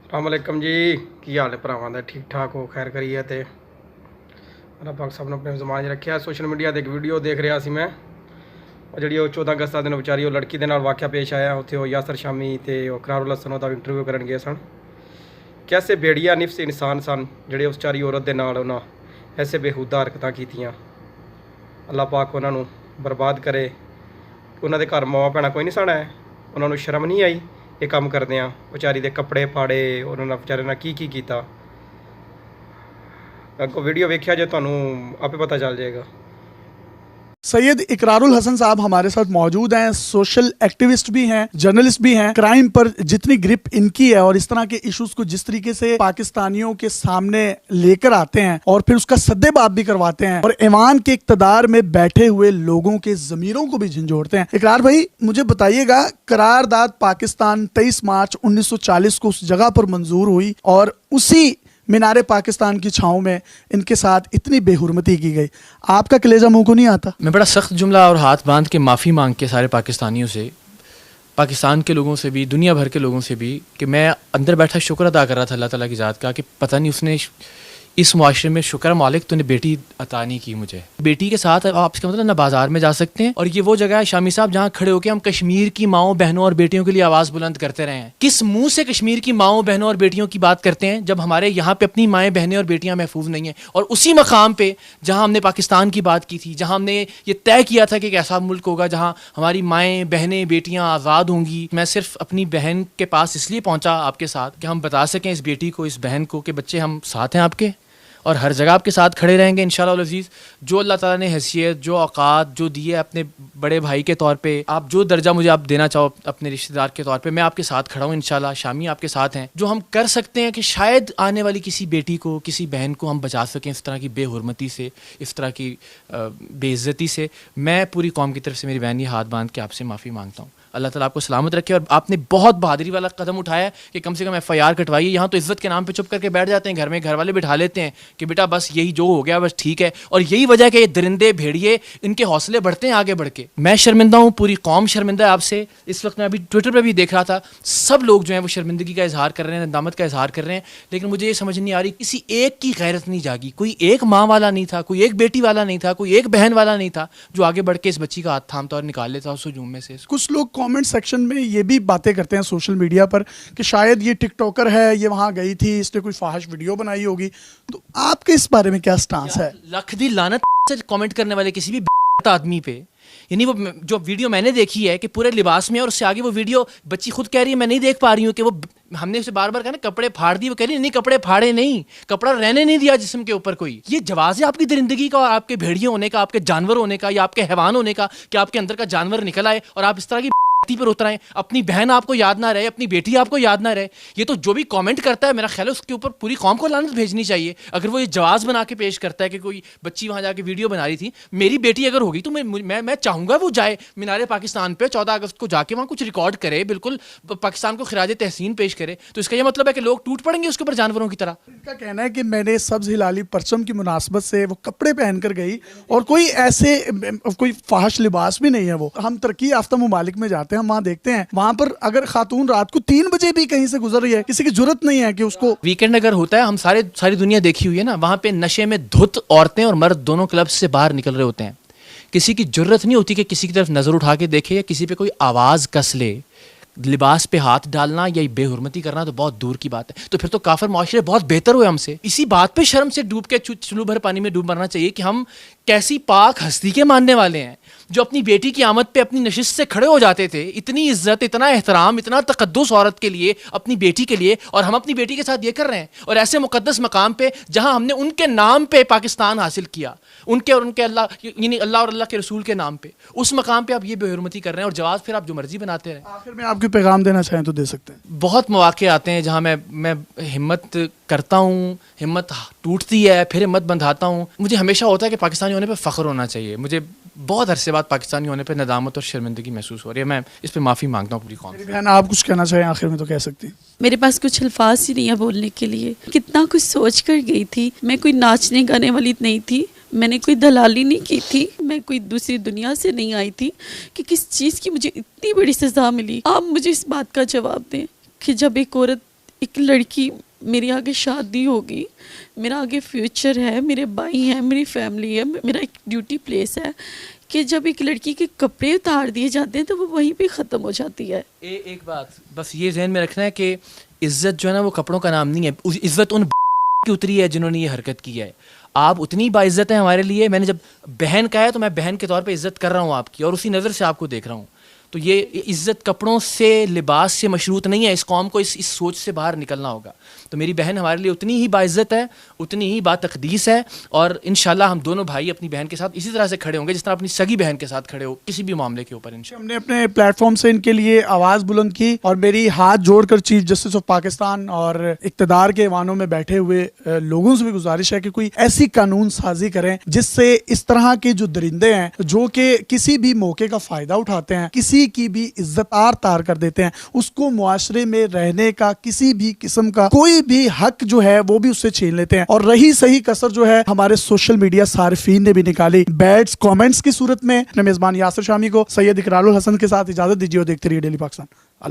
अस्सलामुअलैकुम जी, की हाल है भरावां दा? ठीक ठाक हो? खैर करिए ते अल्लाह पाक सब ने अपने ज़मान च रखिया। सोशल मीडिया ते एक वीडियो देख रहा सी मैं, और जी 14 अगस्त का दिन बेचारी वो लड़की के नाल वाक़या पेश आया उत्थे वो यासर शामी ते इकरारुल हसन दा इंटरव्यू करन गए सन। कैसे बेड़िया निफ्स इंसान सन जिहड़े उस चारी औरत दे नाल उन्हां ऐसे बेहूदा हरकतां कीतियां। अल्लाह पाक उन्हां नूं बर्बाद करे। उन्हां दे घर मावां भैणां कोई नहीं सन है, उन्हां नूं शर्म नहीं आई ये काम करदियां? बेचारी दे कपड़े फाड़े, उन्होंने बेचारे ने की कीता। अगो वीडियो वेख्या जो तुहानू आपे पता चल जाएगा। सैयद इकरारुल हसन साहब हमारे साथ मौजूद हैं। सोशल एक्टिविस्ट भी हैं, जर्नलिस्ट भी हैं। क्राइम पर जितनी ग्रिप इनकी है और इस तरह के इश्यूज को जिस तरीके से पाकिस्तानियों के सामने लेकर आते हैं और फिर उसका सद्देबाब भी करवाते हैं और ईवान के इक्तदार में बैठे हुए लोगों के ज़मीरों को भी झंझोड़ते हैं। इकरार भाई, मुझे बताइएगा, करारदाद पाकिस्तान 23 मार्च 1940 को उस जगह पर मंजूर हुई और उसी मीनारे पाकिस्तान की छाँव में इनके साथ इतनी बेहुरमती की गई। आपका कलेजा मुंह को नहीं आता? मैं बड़ा सख्त जुमला और हाथ बांध के माफ़ी मांग के सारे पाकिस्तानियों से, पाकिस्तान के लोगों से भी, दुनिया भर के लोगों से भी, कि मैं अंदर बैठा शुक्र अदा कर रहा था अल्लाह ताला की ज़ात का कि पता नहीं उसने इस मुआशरे में शुक्र मालिक तूने बेटी अता नहीं की मुझे। बेटी के साथ आप इसका मतलब ना बाजार में जा सकते हैं, और ये वो जगह है शामी साहब जहाँ खड़े होकर हम कश्मीर की माओं बहनों और बेटियों के लिए आवाज़ बुलंद करते रहे हैं। किस मुंह से कश्मीर की माओं बहनों और बेटियों की बात करते हैं जब हमारे यहाँ पे अपनी माएँ बहनें और बेटियाँ महफूज नहीं हैं? और उसी मकाम पे जहाँ हमने पाकिस्तान की बात की थी, जहाँ हमने ये तय किया था कि एक ऐसा मुल्क होगा जहाँ हमारी माएँ बहनें बेटियाँ आज़ाद होंगी, मैं सिर्फ अपनी बहन के पास इसलिए पहुँचा आपके साथ कि हम बता सकें इस बेटी को, इस बहन को, कि बच्चे हम साथ हैं आपके और हर जगह आपके साथ खड़े रहेंगे इंशाअल्लाह अज़ीज़। जो अल्लाह ताला ने हैसियत, जो औकात जो दी है अपने बड़े भाई के तौर पे, आप जो दर्जा मुझे आप देना चाहो अपने रिश्तेदार के तौर पे, मैं आपके साथ खड़ा हूँ इंशाअल्लाह। शामी आपके साथ हैं। जो हम कर सकते हैं कि शायद आने वाली किसी बेटी को, किसी बहन को हम बचा सकें इस तरह की बेहुरमती से, इस तरह की बेइज्जती से, मैं पूरी कौम की तरफ से मेरी बहन ये हाथ बांध के आपसे माफ़ी मांगता हूँ। अल्लाह ताला आपको सलामत रखे। और आपने बहुत बहादुरी वाला कदम उठाया है कि कम से कम FIR कटवाइए। यहाँ तो इज़्ज़त के नाम पे चुप करके बैठ जाते हैं, घर में घर वाले बिठा लेते हैं कि बेटा बस यही जो हो गया बस ठीक है। और यही वजह है कि ये दरिंदे भेड़िए इनके हौसले बढ़ते हैं आगे बढ़ के। मैं शर्मिंदा हूँ, पूरी कौम शर्मिंदा है आपसे। इस वक्त मैं अभी ट्विटर पर भी देख रहा था, सब लोग जो हैं वो शर्मिंदगी का इजहार कर रहे हैं, नदामत का इजहार कर रहे हैं। लेकिन मुझे ये समझ नहीं आ रही, किसी एक की गैरत नहीं जागी, कोई एक माँ वाला नहीं था, कोई एक बेटी वाला नहीं था, कोई एक बहन वाला नहीं था जो आगे बढ़ के इस बच्ची का हाथ थामता और निकाल लेता उस हजूम में से। कुछ लोग कमेंट सेक्शन में ये भी बातें करते हैं सोशल मीडिया पर कि शायद ये टिकटॉकर है, ये वहां गई थी, इसने कोई फाहिश वीडियो बनाई होगी। तो आपके इस बारे में क्या स्टांस है? लख दी लानत से कमेंट करने वाले किसी भी आदमी पे, यानी वो जो वीडियो मैंने देखी है कि पूरे लिबास में, और उससे आगे वो वीडियो बच्ची खुद कह रही है, मैं नहीं देख पा रही हूँ कि वो, हमने उसे बार बार कहा ना कपड़े फाड़ दिए, वो कह रही नहीं कपड़े फाड़े नहीं, कपड़ा रहने नहीं दिया जिस्म के ऊपर कोई। ये जवाज़ है आपकी दरिंदगी का, और आपके भेड़िए होने का, आपके जानवर होने का, या आपके हैवान होने का, कि आपके अंदर का जानवर निकल आए और आप इस तरह की पर उतर आए, अपनी बहन आपको याद ना रहे, अपनी बेटी आपको याद ना रहे। ये तो जो भी कमेंट करता है मेरा ख्याल है उसके ऊपर पूरी कौम को लानत भेजनी चाहिए। अगर वो ये जवाब बना के पेश करता है कि कोई बच्ची वहाँ जाके वीडियो बना रही थी, मेरी बेटी अगर होगी तो मैं चाहूँगा वो जाए मीनारे पाकिस्तान पे 14 अगस्त को जाके वहाँ कुछ रिकॉर्ड करे, बिल्कुल पाकिस्तान को खिराज तहसीन पेश करे। तो इसका ये मतलब है कि लोग टूट पड़ेंगे उसके ऊपर जानवरों की तरह। इनका कहना है कि मैंने सब्ज हिलाली परचम की मुनासबत से वो कपड़े पहन कर गई और कोई ऐसे कोई फाहिश लिबास भी नहीं है। वो हम तरक्की याफ्ता मुमालिक में जाते हैं, हम वहाँ देखते हैं, वहाँ पर अगर खातून रात को 3 बजे भी कहीं से गुजर रही है, किसी की जुर्रत नहीं है कि उसको। वीकेंड अगर होता है, हम सारी दुनिया देखी हुई है ना, वहाँ पे नशे में धुत औरतें और मर्द दोनों क्लब से बाहर निकल रहे होते हैं। किसी की जुर्रत नहीं होती कि किसी की तरफ नजर उठा के देखे या किसी पे कोई आवाज कस ले। लिबास पे हाथ डालना या बेहुरमती करना तो बहुत दूर की बात है। तो फिर तो काफिर मुआशरे बहुत बेहतर हुए हमसे। इसी बात पे शर्म से डूब के चुल्लू भर पानी में डूब मरना चाहिए कि हम कैसी पाक हस्ती के मानने वाले हैं जो अपनी बेटी की आमद पे अपनी नशिस्त से खड़े हो जाते थे। इतनी इज्जत, इतना एहतराम, इतना तकद्दुस औरत के लिए, अपनी बेटी के लिए, और हम अपनी बेटी के साथ ये कर रहे हैं। और ऐसे मुकद्दस मकाम पे जहां हमने उनके नाम पे पाकिस्तान हासिल किया, उनके और उनके अल्लाह, यानी अल्लाह और अल्लाह के रसूल के नाम पे, उस मकाम पे आप ये बेहुरमती कर रहे हैं और जवाब फिर आप जो मर्जी बनाते रहे। आखिर में आपके पैगाम देना चाहें तो दे सकते हैं। बहुत मौके आते हैं जहाँ मैं हिम्मत करता हूँ, हिम्मत टूटती है, फिर हिम्मत बंधाता हूँ। मुझे हमेशा होता है कि पाकिस्तानी होने पे फ़ख्र होना चाहिए। मुझे बहुत अरसे बाद पाकिस्तानी होने पे नदामत और शर्मिंदगी महसूस हो रही है। मैं इस पे माफ़ी मांगता हूँ पूरी कौम से। बहन, आप कुछ कहना चाहें आखिर में तो कह सकती। मेरे पास कुछ अल्फाज ही नहीं है बोलने के लिए। कितना कुछ सोच कर गई थी। मैं कोई नाचने गाने वाली नहीं थी, मैंने कोई दलाली नहीं की थी, मैं कोई दूसरी दुनिया से नहीं आई थी कि किस चीज़ की मुझे इतनी बड़ी सज़ा मिली। आप मुझे इस बात का जवाब दें कि जब एक औरत ایک لڑکی, میری آگے شادی ہوگی, میرا آگے فیوچر ہے, میرے بھائی ہیں, میری فیملی ہے, میرا ایک ڈیوٹی پلیس ہے, کہ جب ایک لڑکی کے کپڑے اتار دیے جاتے ہیں تو وہ وہیں پہ ختم ہو جاتی ہے. ایک بات بس یہ ذہن میں رکھنا ہے کہ عزت جو ہے نا وہ کپڑوں کا نام نہیں ہے, عزت ان کی اتری ہے جنہوں نے یہ حرکت کی ہے. آپ اتنی باعزت ہیں ہمارے لیے, میں نے جب بہن کہا ہے تو میں بہن کے طور پہ عزت کر رہا ہوں آپ کی, اور اسی نظر سے آپ کو دیکھ رہا ہوں. تو یہ عزت کپڑوں سے, لباس سے مشروط نہیں ہے. اس قوم کو اس سوچ سے باہر نکلنا ہوگا. تو میری بہن ہمارے لیے اتنی ہی باعزت ہے, اتنی ہی باتقدیس ہے, اور انشاءاللہ ہم دونوں بھائی اپنی بہن کے ساتھ اسی طرح سے کھڑے ہوں گے جس طرح اپنی سگی بہن کے ساتھ کھڑے ہو کسی بھی معاملے کے اوپر انشاءاللہ. ہم نے اپنے پلیٹ فارم سے ان کے لیے آواز بلند کی, اور میری ہاتھ جوڑ کر چیف جسٹس آف پاکستان اور اقتدار کے ایوانوں میں بیٹھے ہوئے لوگوں سے بھی گزارش ہے کہ کوئی ایسی قانون سازی کریں جس سے اس طرح کے جو درندے ہیں جو کہ کسی بھی موقع کا فائدہ اٹھاتے ہیں, کسی کی بھی عزت تار کر دیتے ہیں, اس کو معاشرے میں رہنے کا کسی بھی قسم کا کوئی بھی حق جو ہے وہ بھی اس سے چھین لیتے ہیں. اور رہی صحیح کسر جو ہے ہمارے سوشل میڈیا صارفین نے بھی نکالی بیڈز کامنٹس کی صورت میں. اپنے میزبان یاسر شامی کو سید اقرار الحسن کے ساتھ اجازت دیجیے اور دیکھتے رہیے ڈیلی پاکستان.